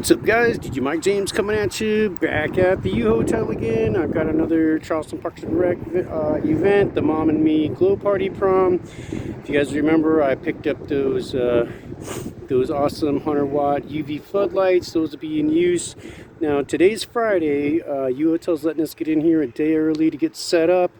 What's up, guys? DJ Mike James coming at you, back at the Uhotel again. I've got another Charleston Parks and Rec event, the Mom and Me Glow Party Prom. If you guys remember, I picked up those awesome 100-watt UV floodlights. Those will be in use. Now, today's Friday. Uhotel's letting us get in here a day early to get set up.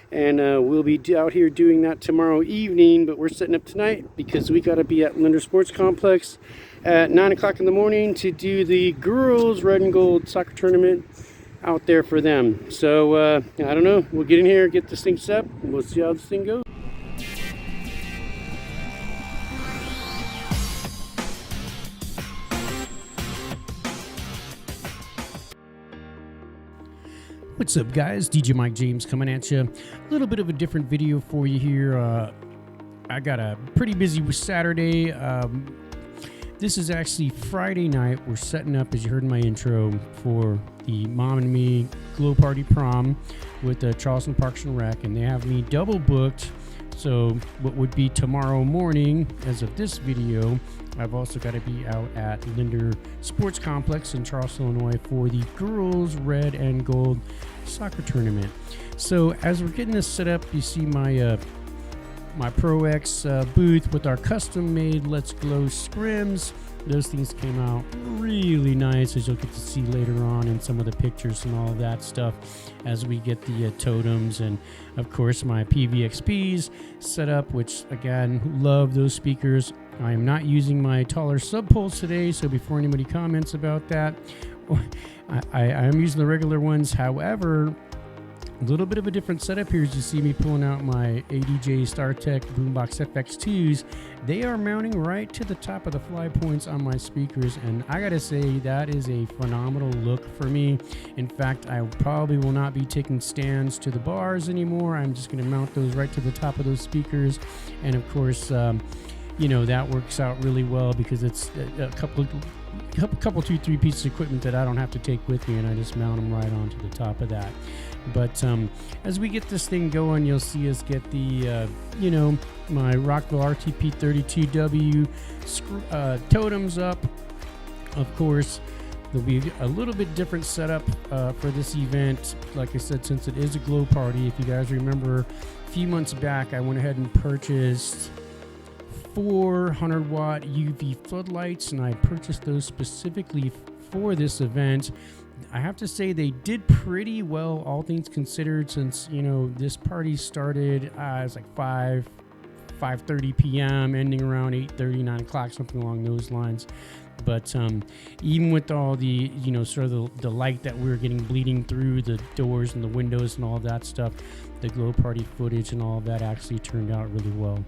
And we'll be out here doing that tomorrow evening, but we're setting up tonight because we got to be at Linder Sports Complex at 9 o'clock in the morning to do the girls red and gold soccer tournament out there for them. So I don't know, we'll get in here, get this thing set up, and we'll see how this thing goes. What's up, guys? DJ Mike James coming at you. A little bit of a different video for you here. I got a pretty busy Saturday. This is actually Friday night. We're setting up, as you heard in my intro, for the Mom and Me Glow Party Prom with the Charleston Parks and Rec, and they have me double booked. So what would be tomorrow morning, as of this video, I've also got to be out at Linder Sports Complex in Charleston, Illinois for the girls red and gold soccer tournament. So as we're getting this set up, you see my my ProX booth with our custom made Let's Glow Scrims. Those things came out really nice, as you'll get to see later on in some of the pictures and all of that stuff as we get the totems, and of course my PVXPs set up, which again, love those speakers. I am not using my taller sub poles today, so before anybody comments about that, I am using the regular ones. However, a little bit of a different setup here as you see me pulling out my ADJ StarTech Boombox FX2s. They are mounting right to the top of the fly points on my speakers, and I gotta say that is a phenomenal look for me. In fact, I probably will not be taking stands to the bars anymore. I'm just gonna mount those right to the top of those speakers, and of course, you know, that works out really well because it's a couple 2-3 pieces of equipment that I don't have to take with me, and I just mount them right onto the top of that. But as we get this thing going, you'll see us get the you know, my Rockville RTP32W totems up. Of course, there'll be a little bit different setup for this event. Like I said, since it is a glow party, if you guys remember, a few months back I went ahead and purchased 400-watt UV floodlights, and I purchased those specifically for this event. I have to say they did pretty well, all things considered, since, you know, this party started it was like 5:30 p.m. ending around 8:30, 9 o'clock, something along those lines. But even with all the, you know, sort of the light that we were getting bleeding through the doors and the windows and all that stuff, the glow party footage and all of that actually turned out really well.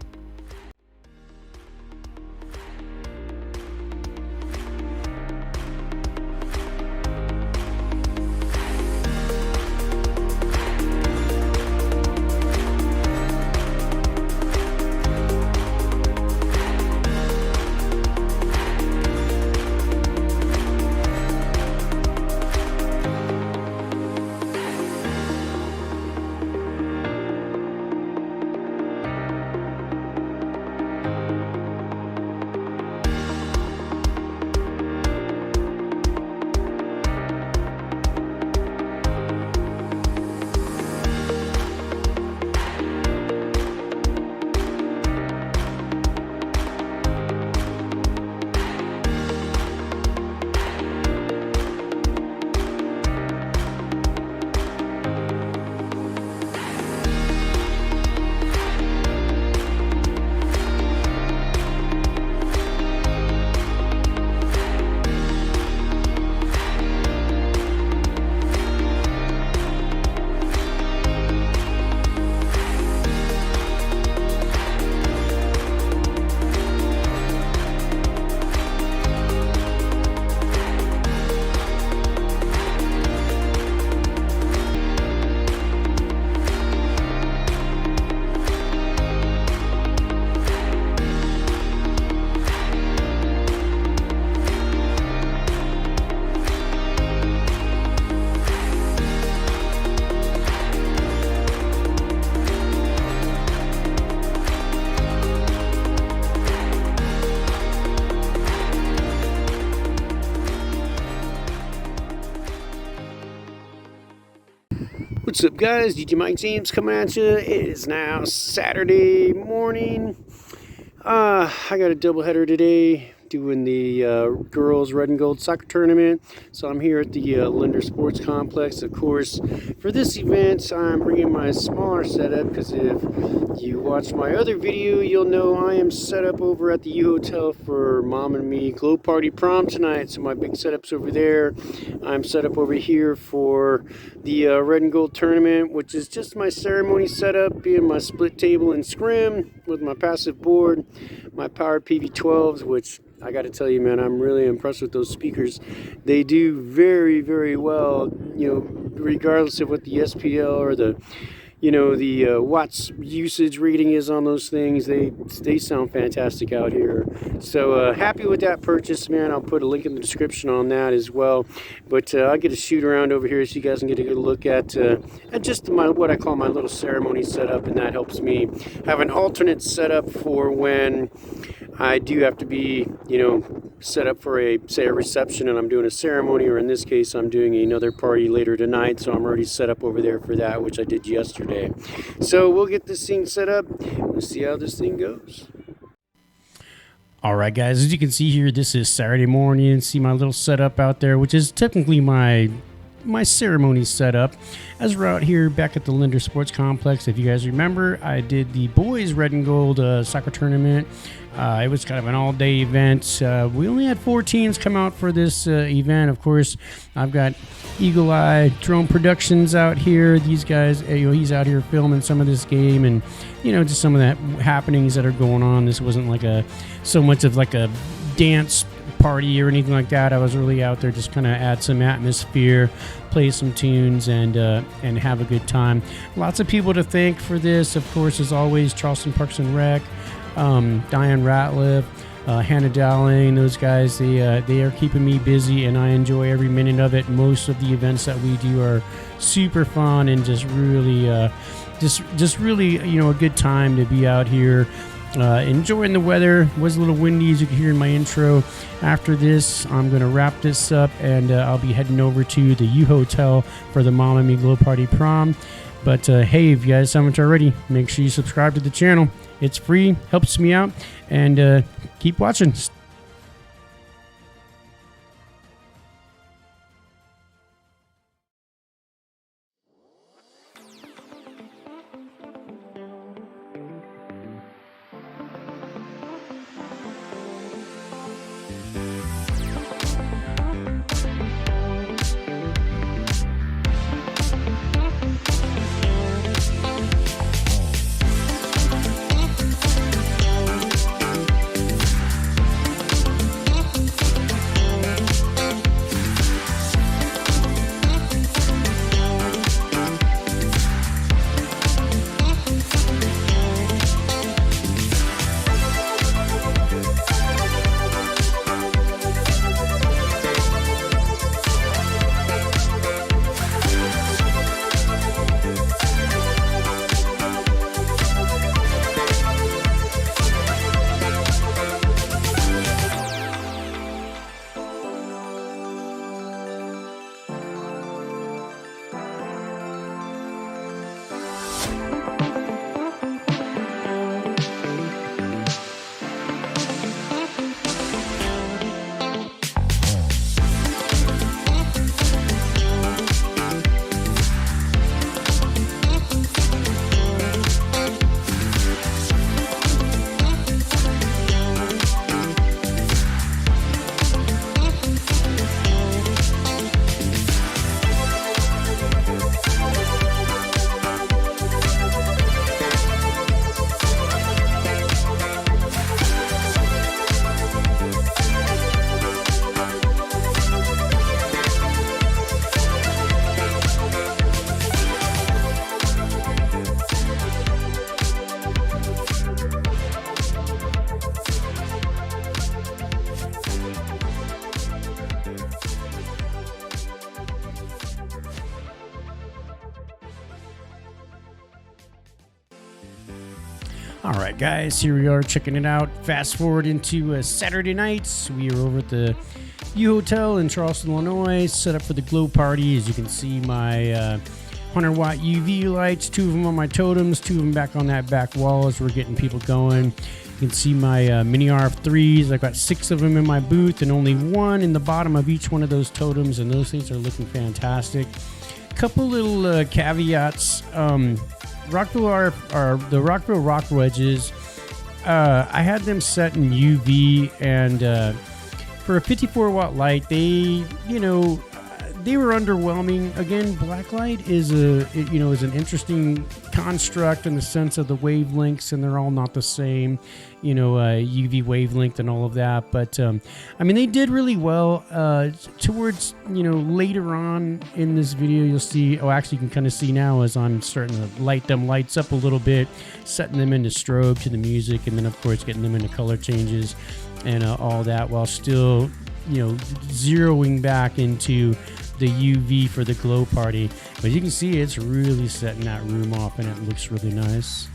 What's up, guys? DJ Mike James coming at you. It is now Saturday morning. I got a doubleheader today doing the girls red and gold soccer tournament. So I'm here at the Linder Sports Complex. Of course, for this event, I'm bringing my smaller setup because if you watch my other video, you'll know I am set up over at the Uhotel for Mom and Me Glow Party Prom tonight. So my big setup's over there. I'm set up over here for the red and gold tournament, which is just my ceremony setup, being my split table and scrim with my passive board, my powered PV12s, which I got to tell you, man, I'm really impressed with those speakers. They do very, very well, regardless of what the SPL or the watts usage rating is on those things. They sound fantastic out here. So happy with that purchase, man. I'll put a link in the description on that as well. But I'll get a shoot around over here so you guys can get a good look at just what I call my little ceremony setup, and that helps me have an alternate setup for when I do have to be, set up for a reception and I'm doing a ceremony, or in this case, I'm doing another party later tonight. So I'm already set up over there for that, which I did yesterday. So we'll get this thing set up. We'll see how this thing goes. All right, guys, as you can see here, this is Saturday morning. See my little setup out there, which is technically my ceremony setup. As we're out here back at the Linder Sports Complex, if you guys remember, I did the boys red and gold soccer tournament. It was kind of an all-day event. We only had 4 teams come out for this event. Of course, I've got Eagle Eye Drone Productions out here. These guys, he's out here filming some of this game, and just some of the happenings that are going on. This wasn't like so much of like a dance party or anything like that. I was really out there just kind of add some atmosphere, play some tunes, and have a good time. Lots of people to thank for this, of course, as always. Charleston Parks and Rec, Diane Ratliff, Hannah Dowling, those guys, they are keeping me busy, and I enjoy every minute of it. Most of the events that we do are super fun and just really a good time to be out here. Enjoying the weather. It was a little windy, as you can hear in my intro. After this, I'm going to wrap this up, and I'll be heading over to the Uhotel for the Mom and Me Glow Party Prom. But hey, if you guys haven't already, make sure you subscribe to the channel. It's free, helps me out, and keep watching. All right, guys, here we are checking it out. Fast forward into Saturday nights. We are over at the Uhotel in Charleston, Illinois, set up for the glow party. As you can see, my 100-watt UV lights, 2 of them on my totems, 2 of them back on that back wall as we're getting people going. You can see my mini RF3s. I've got 6 of them in my booth and only 1 in the bottom of each one of those totems, and those things are looking fantastic. Couple little caveats. Rockville the Rockville rock wedges. I had them set in UV, and for a 54-watt light, they were underwhelming. Again, blacklight is an interesting construct in the sense of the wavelengths, and they're all not the same, UV wavelength and all of that. But they did really well. Towards later on in this video, you'll see. Oh, actually, you can kind of see now as I'm starting to light them lights up a little bit, setting them into strobe to the music, and then of course getting them into color changes and all that, while still zeroing back into the UV for the glow party. But you can see it's really setting that room off, and it looks really nice.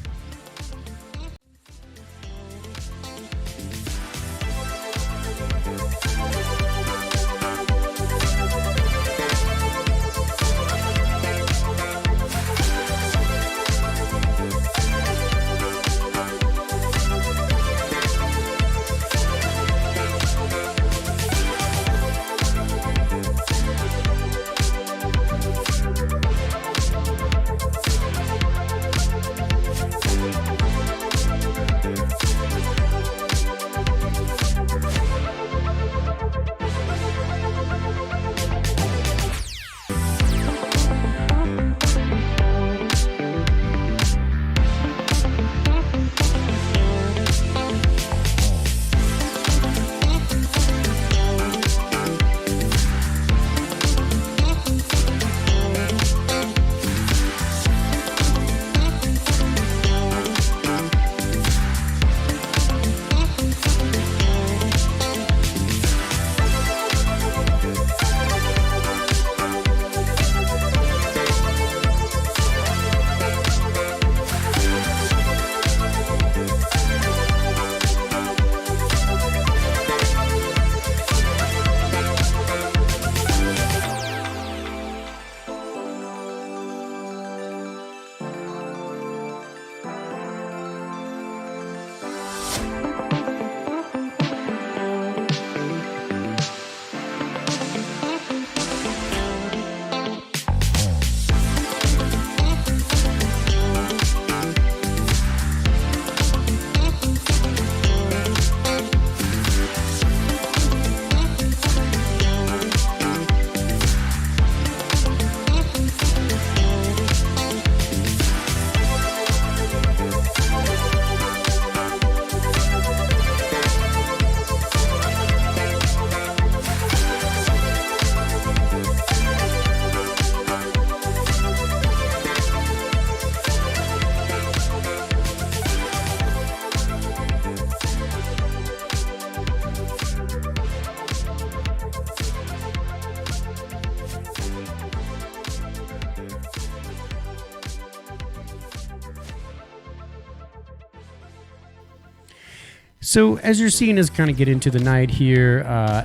So as you're seeing us kind of get into the night here,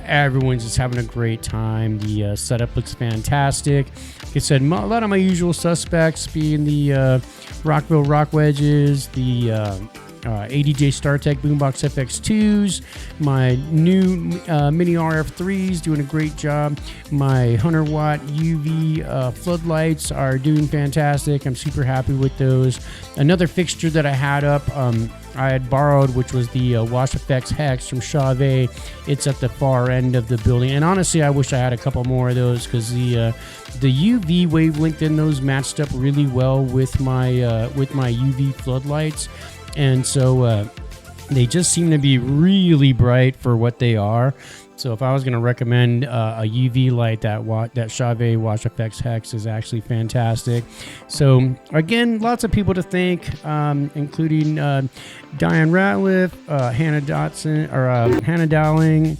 everyone's just having a great time. The setup looks fantastic. Like I said, a lot of my usual suspects being the Rockville rock wedges, the ADJ StarTech Boombox FX2s, my new mini RF3s doing a great job. My 100-watt UV floodlights are doing fantastic. I'm super happy with those. Another fixture that I had up, I had borrowed, which was the Wash FX Hex from Chauvet. It's at the far end of the building, and honestly, I wish I had a couple more of those because the UV wavelength in those matched up really well with my UV floodlights, and so they just seem to be really bright for what they are. So if I was going to recommend a UV light, that Chauvet Wash FX Hex is actually fantastic. So again, lots of people to thank, including Diane Ratliff, Hannah Dowling,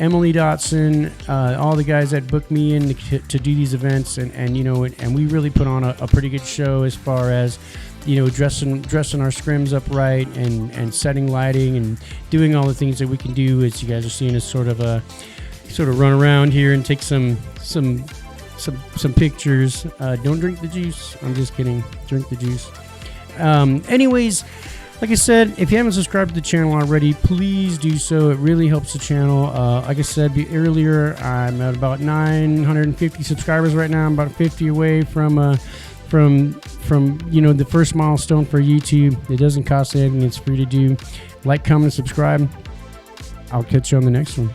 Emily Dotson, all the guys that booked me in to do these events, and we really put on a pretty good show as far as dressing our scrims up right and setting lighting and doing all the things that we can do. As you guys are seeing us sort of run around here and take some some pictures. Don't drink the juice. I'm just kidding. Drink the juice. Anyways, like I said, if you haven't subscribed to the channel already, please do so. It really helps the channel. Like I said earlier, I'm at about 950 subscribers right now. I'm about 50 away from you know, the first milestone for YouTube. It doesn't cost anything. It's free to do. Like, comment, subscribe. I'll catch you on the next one.